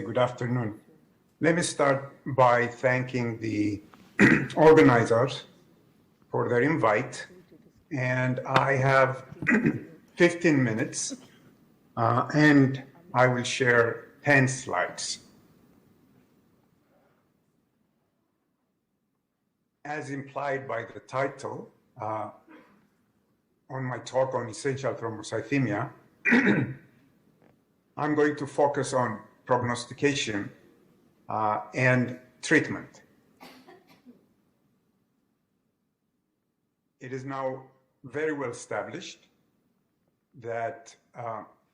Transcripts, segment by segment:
Good afternoon. Let me start by thanking the organizers for their invite. And I have 15 minutes and I will share 10 slides. As implied by the title on my talk on essential thrombocythemia, I'm going to focus on prognostication and treatment. It is now very well established that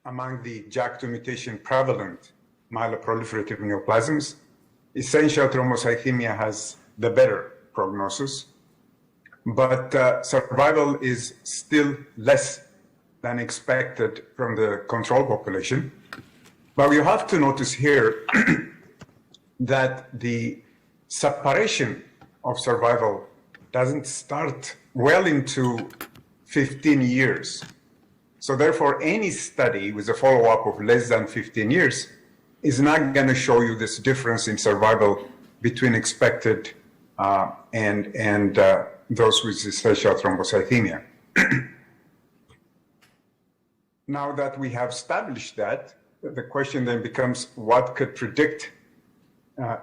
among the JAK2 mutation prevalent myeloproliferative neoplasms, essential thrombocythemia has the better prognosis, but survival is still less than expected from the control population. But you have to notice here that the separation of survival doesn't start well into 15 years. So therefore, any study with a follow-up of less than 15 years is not going to show you this difference in survival between expected and those with essential thrombocythemia. Now that we have established that, the question then becomes what could predict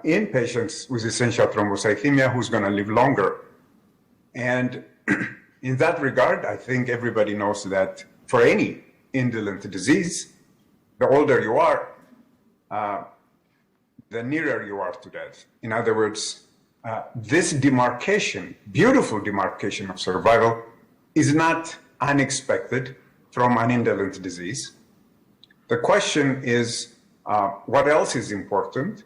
in patients with essential thrombocythemia who's going to live longer. And in that regard, I think everybody knows that for any indolent disease, the older you are, the nearer you are to death. In other words, this demarcation, beautiful demarcation of survival, is not unexpected from an indolent disease. The question is, what else is important?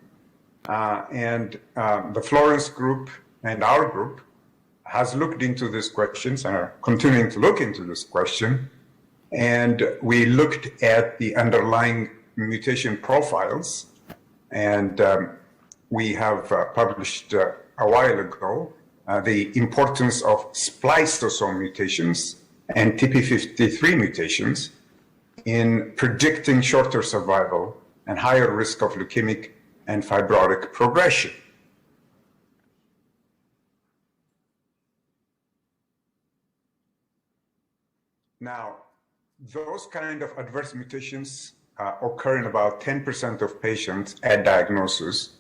And the Florence group and our group has looked into these questions and are continuing to look into this question. And we looked at the underlying mutation profiles, and we have published a while ago the importance of spliceosome mutations and TP53 mutations in predicting shorter survival and higher risk of leukemic and fibrotic progression. Now, those kind of adverse mutations occur in about 10% of patients at diagnosis,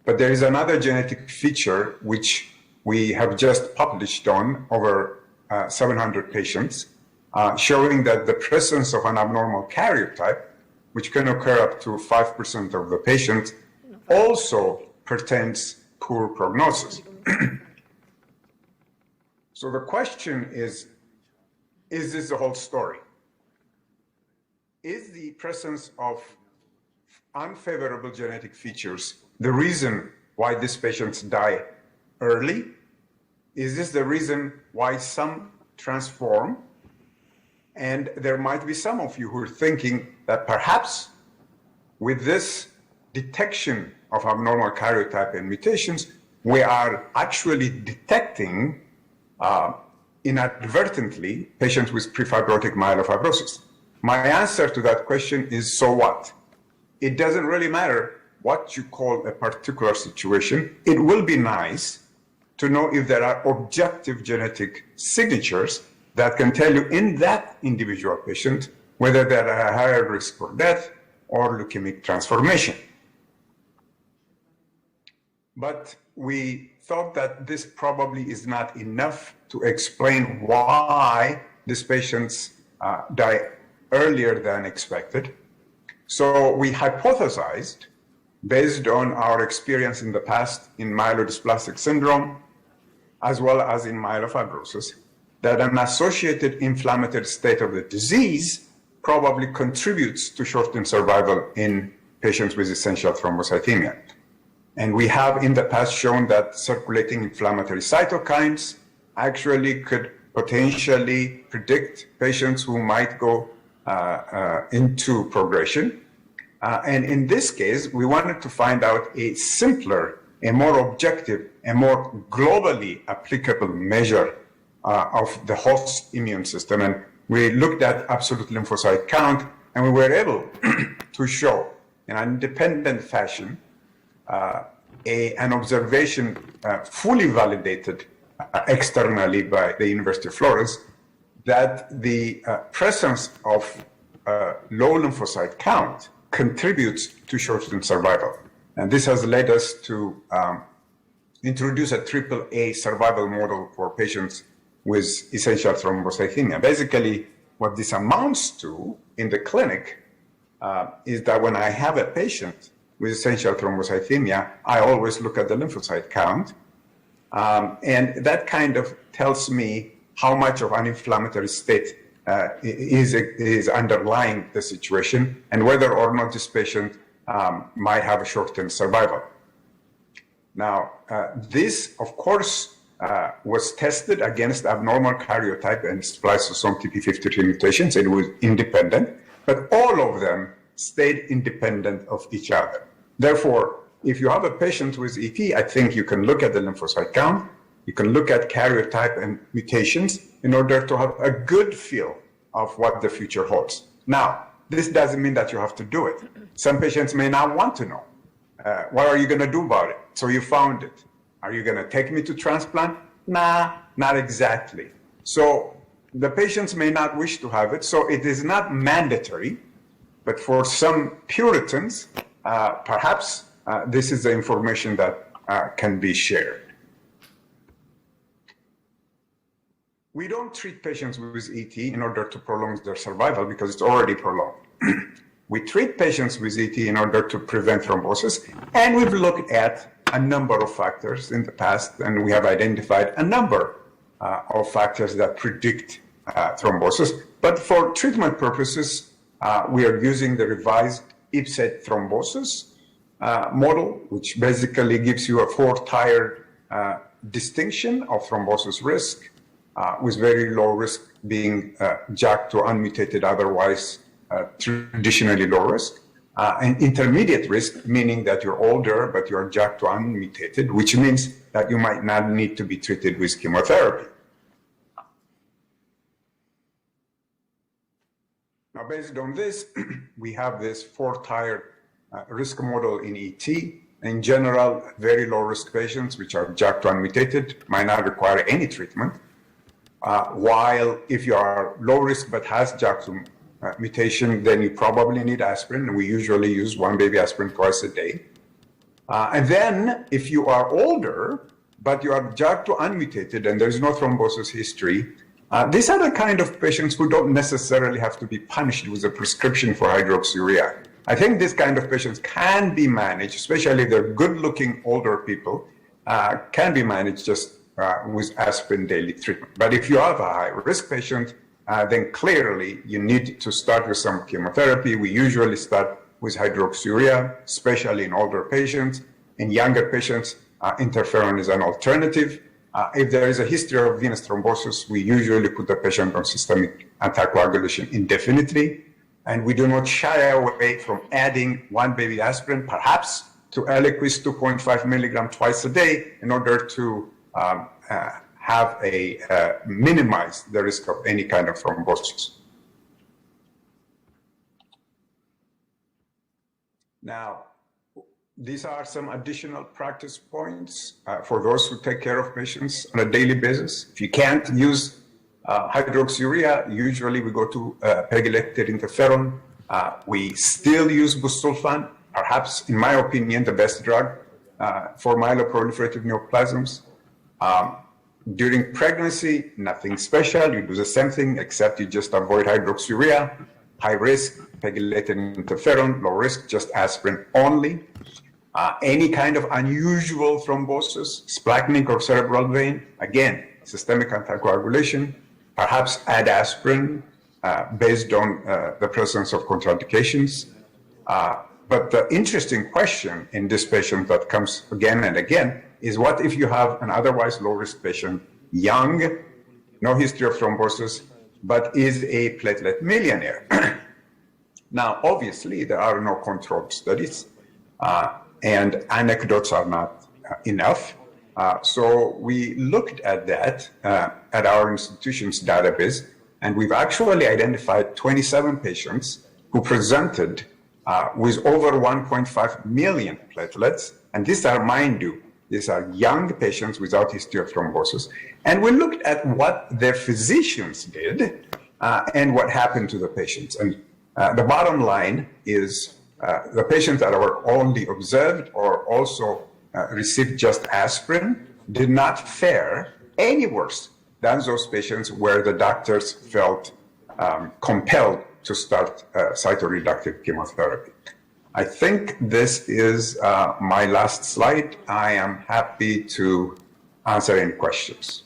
but there is another genetic feature which we have just published on over 700 patients, showing that the presence of an abnormal karyotype, which can occur up to 5% of the patients, also portends poor prognosis. So the question is this the whole story? Is the presence of unfavorable genetic features the reason why these patients die early? Is this the reason why some transform? And there might be some of you who are thinking that perhaps with this detection of abnormal karyotype and mutations, we are actually detecting inadvertently patients with prefibrotic myelofibrosis. My answer to that question is, so what? It doesn't really matter what you call a particular situation. It will be nice to know if there are objective genetic signatures that can tell you in that individual patient whether they're at a higher risk for death or leukemic transformation. But we thought that this probably is not enough to explain why these patients die earlier than expected. So we hypothesized, based on our experience in the past in myelodysplastic syndrome, as well as in myelofibrosis, that an associated inflammatory state of the disease probably contributes to shortened survival in patients with essential thrombocythemia. And we have in the past shown that circulating inflammatory cytokines actually could potentially predict patients who might go into progression. And in this case, we wanted to find out a simpler, a more objective, a more globally applicable measure of the host immune system. And we looked at absolute lymphocyte count, and we were able to show in an independent fashion an observation fully validated externally by the University of Florence that the presence of low lymphocyte count contributes to shortened survival. And this has led us to introduce a AAA survival model for patients with essential thrombocythemia. Basically, what this amounts to in the clinic is that when I have a patient with essential thrombocythemia, I always look at the lymphocyte count. And that kind of tells me how much of an inflammatory state is underlying the situation and whether or not this patient might have a shortened survival. Now, this, of course, was tested against abnormal karyotype and spliceosome TP53 mutations. It was independent, but all of them stayed independent of each other. Therefore, if you have a patient with ET, I think you can look at the lymphocyte count, you can look at karyotype and mutations in order to have a good feel of what the future holds. Now, this doesn't mean that you have to do it. Some patients may not want to know. What are you going to do about it? So you found it. Are you going to take me to transplant? Nah, not exactly. So the patients may not wish to have it, so it is not mandatory. But for some Puritans, perhaps this is the information that can be shared. We don't treat patients with ET in order to prolong their survival because it's already prolonged. We treat patients with ET in order to prevent thrombosis, and we've looked at a number of factors in the past, and we have identified a number of factors that predict thrombosis. But for treatment purposes, we are using the revised IPSET thrombosis model, which basically gives you a four-tiered distinction of thrombosis risk, with very low risk being JAK2 unmutated, otherwise traditionally low risk, and intermediate risk, meaning that you're older but you're JAK2 unmutated, which means that you might not need to be treated with chemotherapy. Now, based on this, we have this four-tiered risk model in ET. In general, very low-risk patients, which are JAK2 unmutated, might not require any treatment. While if you are low risk but has JAK2 mutation, then you probably need aspirin. We usually use one baby aspirin twice a day. And then if you are older, but you are JAK2 unmutated and there's no thrombosis history, these are the kind of patients who don't necessarily have to be punished with a prescription for hydroxyurea. I think this kind of patients can be managed, especially if they're good-looking older people, can be managed just with aspirin daily treatment. But if you have a high-risk patient, then clearly you need to start with some chemotherapy. We usually start with hydroxyurea, especially in older patients. In younger patients, interferon is an alternative. If there is a history of venous thrombosis, we usually put the patient on systemic anticoagulation indefinitely. And we do not shy away from adding one baby aspirin, perhaps to Eliquis 2.5 milligram twice a day in order to minimize the risk of any kind of thrombosis. Now, these are some additional practice points for those who take care of patients on a daily basis. If you can't use hydroxyurea, usually we go to pegylated interferon. We still use busulfan, perhaps, in my opinion, the best drug for myeloproliferative neoplasms. During pregnancy, nothing special. You do the same thing, except you just avoid hydroxyurea. High risk, pegylated interferon. Low risk, just aspirin only. Any kind of unusual thrombosis, splanchnic or cerebral vein, again, systemic anticoagulation, perhaps add aspirin based on the presence of contraindications. But the interesting question in this patient that comes again and again is, what if you have an otherwise low-risk patient, young, no history of thrombosis, but is a platelet millionaire? Now, obviously, there are no controlled studies, and anecdotes are not enough. So we looked at that at our institution's database, and we've actually identified 27 patients who presented with over 1.5 million platelets. And these are, mind you, these are young patients without history of thrombosis. And we looked at what their physicians did and what happened to the patients. And the bottom line is the patients that were only observed or also received just aspirin did not fare any worse than those patients where the doctors felt compelled to start cytoreductive chemotherapy. I think this is my last slide. I am happy to answer any questions.